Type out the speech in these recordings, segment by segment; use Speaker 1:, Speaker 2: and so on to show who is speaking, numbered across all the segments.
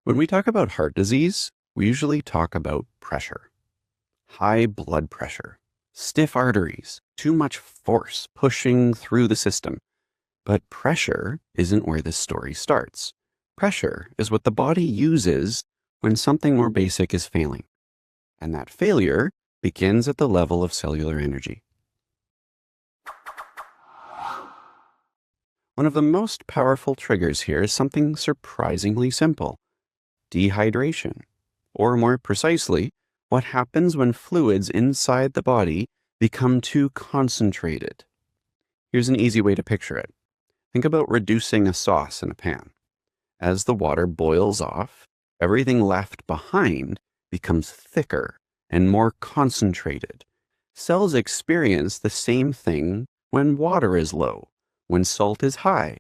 Speaker 1: When we talk about heart disease, we usually talk about pressure, high blood pressure, stiff arteries, too much force pushing through the system. But pressure isn't where this story starts. Pressure is what the body uses when something more basic is failing. And that failure begins at the level of cellular energy. One of the most powerful triggers here is something surprisingly simple: dehydration. Or more precisely, what happens when fluids inside the body become too concentrated. Here's an easy way to picture it. Think about reducing a sauce in a pan. As the water boils off, everything left behind becomes thicker and more concentrated. Cells experience the same thing when water is low, when salt is high,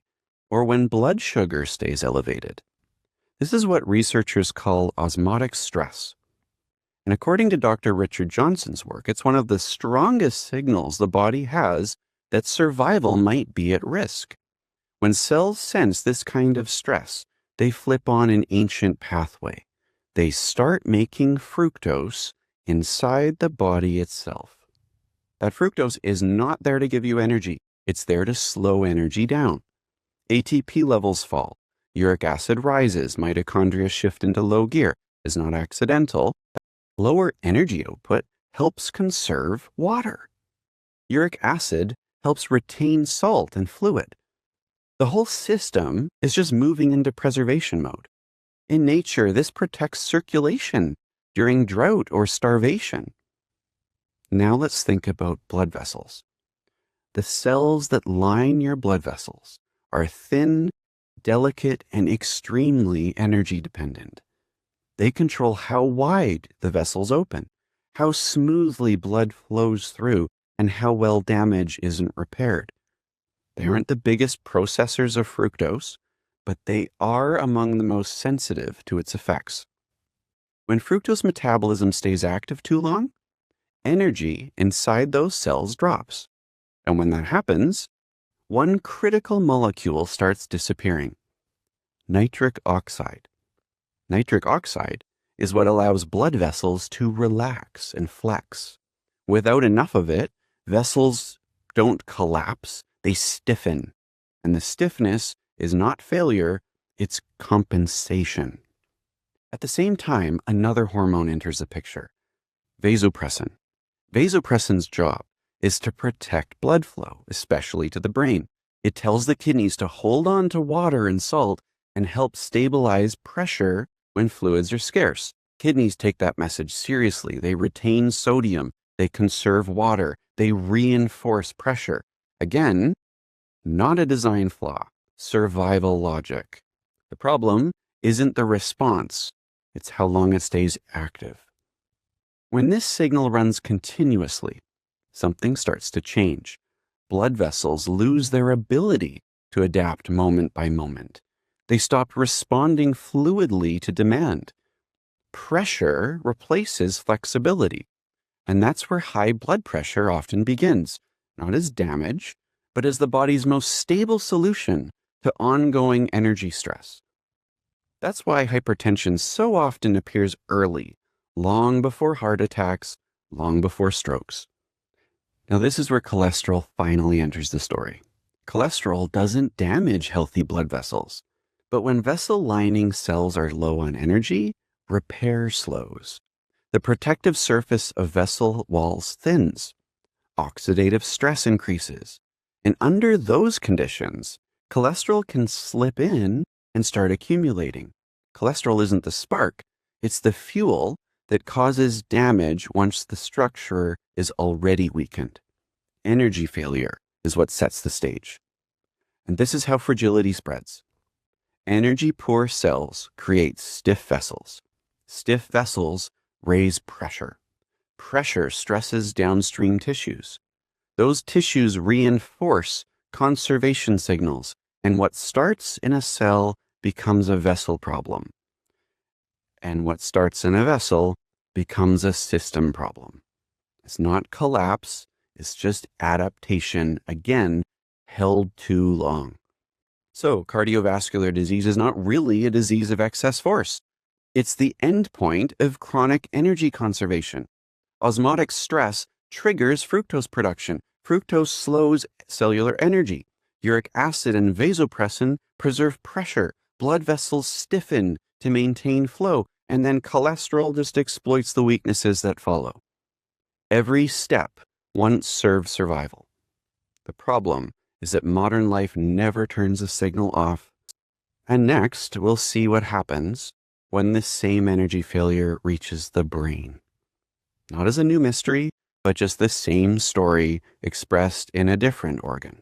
Speaker 1: or when blood sugar stays elevated. This is what researchers call osmotic stress. And according to Dr. Richard Johnson's work, it's one of the strongest signals the body has that survival might be at risk. When cells sense this kind of stress, they flip on an ancient pathway. They start making fructose inside the body itself. That fructose is not there to give you energy. It's there to slow energy down. ATP levels fall. Uric acid rises. Mitochondria shift into low gear. It's not accidental. Lower energy output helps conserve water. Uric acid helps retain salt and fluid. The whole system is just moving into preservation mode. In nature, this protects circulation during drought or starvation. Now let's think about blood vessels. The cells that line your blood vessels are thin, delicate, and extremely energy dependent. They control how wide the vessels open, how smoothly blood flows through, and how well damage isn't repaired. They aren't the biggest processors of fructose, but they are among the most sensitive to its effects. When fructose metabolism stays active too long, energy inside those cells drops. And when that happens, one critical molecule starts disappearing: nitric oxide. Nitric oxide is what allows blood vessels to relax and flex. Without enough of it, vessels don't collapse, they stiffen. And the stiffness is not failure, it's compensation. At the same time, another hormone enters the picture: vasopressin. Vasopressin's job is to protect blood flow, especially to the brain. It tells the kidneys to hold on to water and salt and help stabilize pressure when fluids are scarce. Kidneys take that message seriously. They retain sodium, they conserve water, they reinforce pressure. Again, not a design flaw, survival logic. The problem isn't the response, it's how long it stays active. When this signal runs continuously, something starts to change. Blood vessels lose their ability to adapt moment by moment. They stop responding fluidly to demand. Pressure replaces flexibility. And that's where high blood pressure often begins, not as damage, but as the body's most stable solution to ongoing energy stress. That's why hypertension so often appears early, long before heart attacks, long before strokes. Now, this is where cholesterol finally enters the story. Cholesterol doesn't damage healthy blood vessels, but when vessel lining cells are low on energy, repair slows. The protective surface of vessel walls thins. Oxidative stress increases. And under those conditions, cholesterol can slip in and start accumulating. Cholesterol isn't the spark, it's the fuel that causes damage once the structure is already weakened. Energy failure is what sets the stage. And this is how fragility spreads. Energy-poor cells create stiff vessels. Stiff vessels raise pressure. Pressure stresses downstream tissues. Those tissues reinforce conservation signals, and what starts in a cell becomes a vessel problem. And what starts in a vessel becomes a system problem. It's not collapse, it's just adaptation, again, held too long. So cardiovascular disease is not really a disease of excess force. It's the endpoint of chronic energy conservation. Osmotic stress triggers fructose production. Fructose slows cellular energy. Uric acid and vasopressin preserve pressure. Blood vessels stiffen to maintain flow, and then cholesterol just exploits the weaknesses that follow. Every step once served survival. The problem is that modern life never turns the signal off. And next, we'll see what happens when this same energy failure reaches the brain. Not as a new mystery, but just the same story expressed in a different organ.